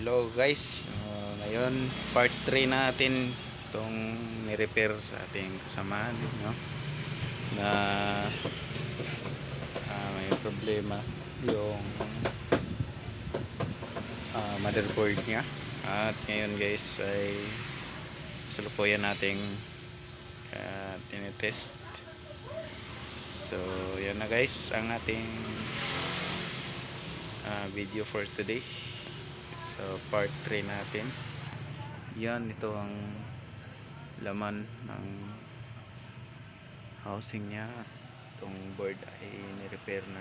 Hello guys, ngayon part 3 natin itong ni-repair sa ating kasamaan, no? Na may problema yung motherboard niya. At ngayon guys ay salukuyan nating tinetest. So yan na guys ang ating video for today. So part 3 natin. Yan, ito ang laman ng housing niya. Itong board ay ni-repair na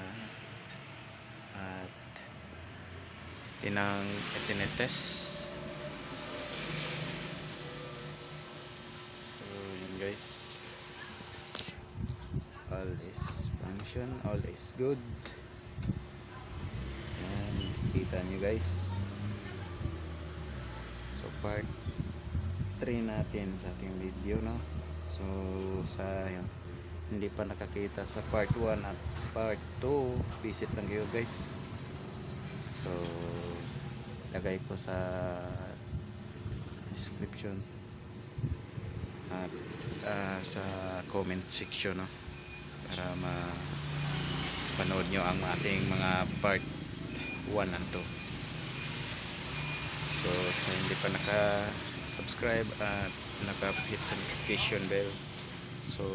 at tinetest. So yun guys, all is function, all is good. Yan, kita nyo guys. So part 3 natin sa ating video, no? So sa hindi pa nakakita sa part 1 at part 2, visit lang kayo guys. So lagay ko sa description at sa comment section, no? Para mapanood nyo ang ating mga part 1 and 2. So sa hindi pa naka-subscribe at naka-hit sa notification bell, so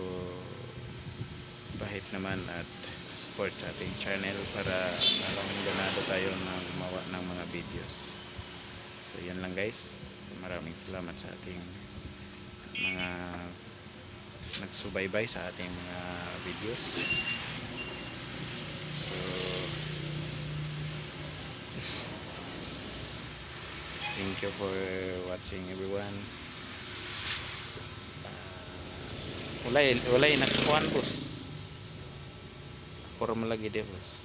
pahit naman at support sa ating channel para maraming ganado tayo ng gumawa ng mga videos. So yan lang guys, maraming salamat sa ating mga nagsubaybay sa ating mga videos. So thank you for watching everyone. Walay nakakuan boss. Puro malagi dia boss.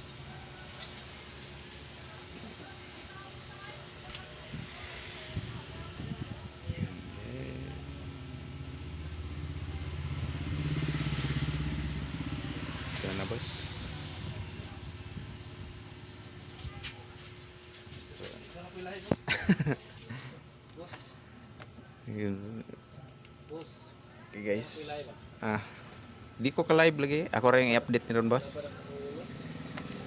Sana boss. Okay guys, di ko ka-live lagi. Ako rin i-update ni ron boss.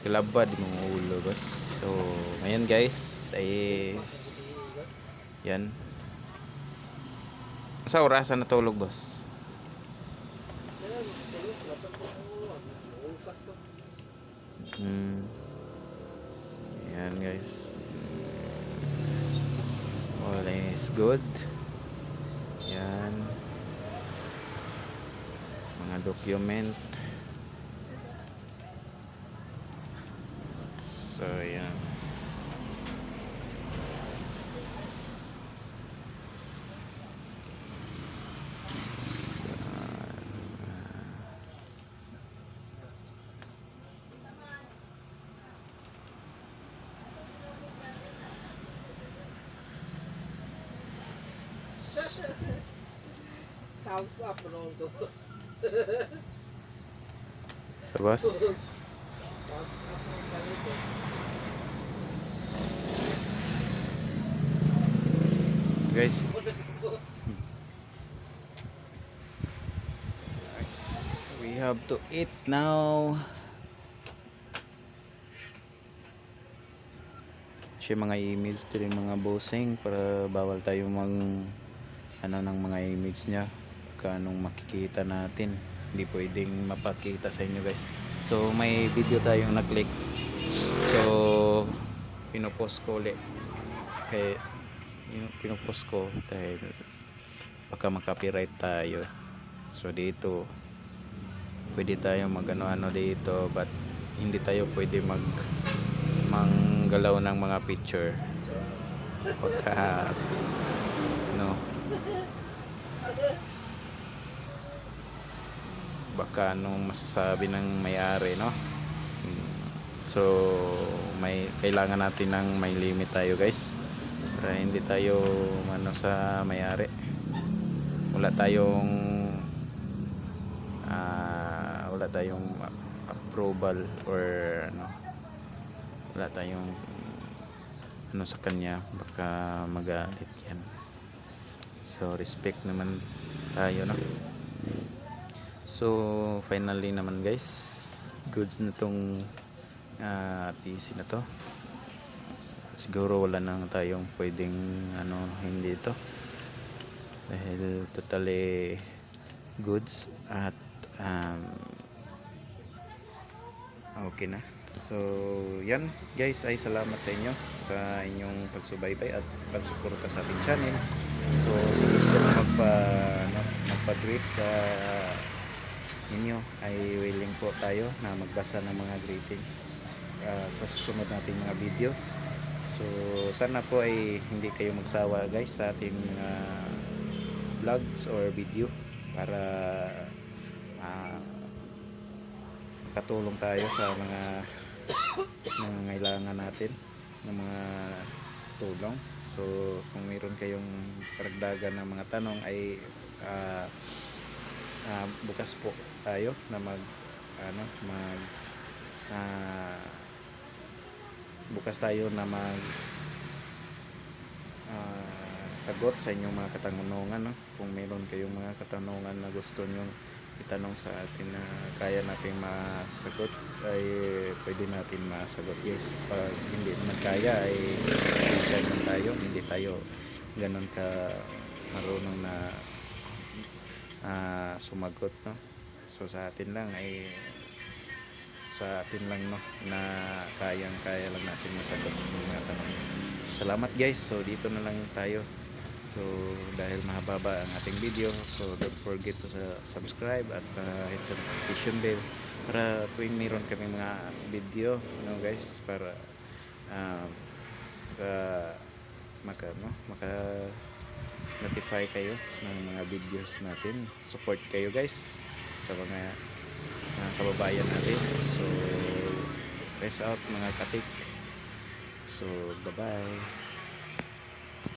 Kilabad mga ulo boss. So ngayon guys ay yan. Sa orasan na tulog boss? Yan guys, all is good. Yan, mga document. So yan, House up Ronaldo. so boss, House up Ronaldo. guys, we have to eat now. Siya mga image to rin mga bossing para bawal tayo ng mga image niya kanong makikita natin, hindi pwedeng mapakita sa inyo guys. So may video tayong na-click, so pinopost ko ulit kaya pinopost ko dahil baka makapiright tayo. So dito pwede tayo mag-ano dito, but hindi tayo pwede manggalaw ng mga picture pagka no, baka anong masasabi ng may-ari, no? So may kailangan natin ng may limit tayo guys, para hindi tayo sa may-ari. Wala tayong approval or wala tayong ano sa kanya, baka magalit yan. So respect naman tayo, no? So finally naman guys, goods na tong PC na to. Siguro wala nang tayong pwedeng hindi ito, dahil totally goods at okay na. So yan guys, ay salamat sa inyo sa inyong pagsubaybay at pagsuporta sa ating channel. So sa gusto na magpa-greet sa inyo, ay willing po tayo na magbasa ng mga greetings sa susunod nating mga video. So sana po ay hindi kayo magsawa guys sa ating vlogs or video, para katulong tayo sa mga nangangailangan natin ng mga tulong. So kung mayroon kayong karagdagan ng mga tanong, ay bukas po tayo na bukas tayo na sagot sa inyong mga katanungan, no? Kung mayroon kayong mga katanungan na gusto nyo itanong sa atin na kaya natin masagot, ay pwede natin masagot. Yes, pag hindi naman kaya, ay pasensya naman tayo, hindi tayo ganun ka marunong na sumagot, no? So sa atin lang no, na kaya lang natin masagot yung mga tanong. Salamat guys. So dito na lang tayo. So dahil mahaba ang ating video, so don't forget to subscribe at hit sa notification bell para tuwing mayroon kami mga video, guys, para maka notify kayo ng mga videos natin. Support kayo guys sa mga kababayan natin. So peace out mga katik. So bye bye.